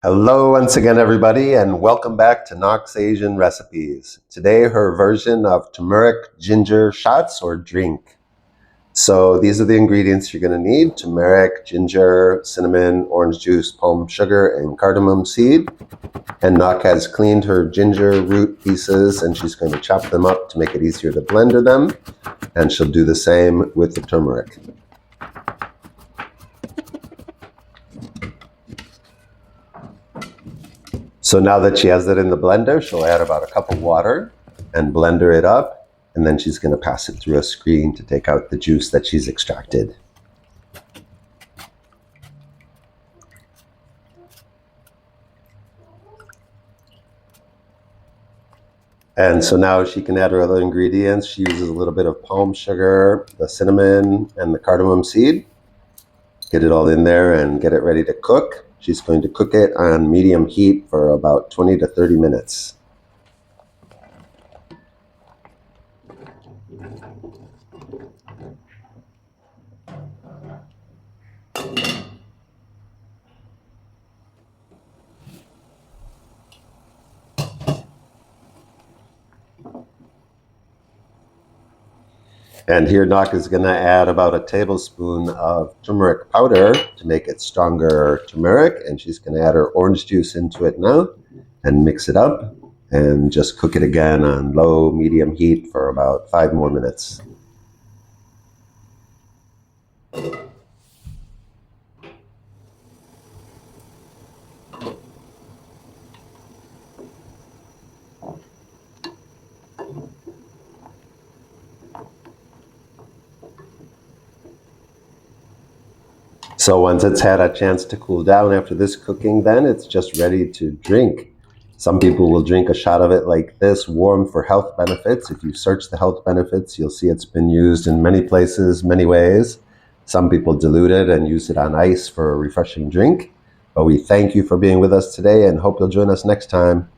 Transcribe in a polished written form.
Hello once again, everybody, and welcome back to Nox Asian Recipes. Today, her version of turmeric ginger shots or drink. So these are the ingredients you're going to need: turmeric, ginger, cinnamon, orange juice, palm sugar, and cardamom seed. And Nox has cleaned her ginger root pieces, and she's going to chop them up to make it easier to blender them. And she'll do the same with the turmeric. So now that she has it in the blender, she'll add about a cup of water and blender it up. And then she's going to pass it through a screen to take out the juice that she's extracted. And so now she can add her other ingredients. She uses a little bit of palm sugar, the cinnamon, and the cardamom seed. Get it all in there and get it ready to cook. She's going to cook it on medium heat for about 20 to 30 minutes. And here Nox is going to add about a tablespoon of turmeric powder to make it stronger turmeric. And she's going to add her orange juice into it now and mix it up and just cook it again on low, medium heat for about 5 more minutes. So once it's had a chance to cool down after this cooking, then it's just ready to drink. Some people will drink a shot of it like this, warm, for health benefits. If you search the health benefits, you'll see it's been used in many places, many ways. Some people dilute it and use it on ice for a refreshing drink. But we thank you for being with us today and hope you'll join us next time.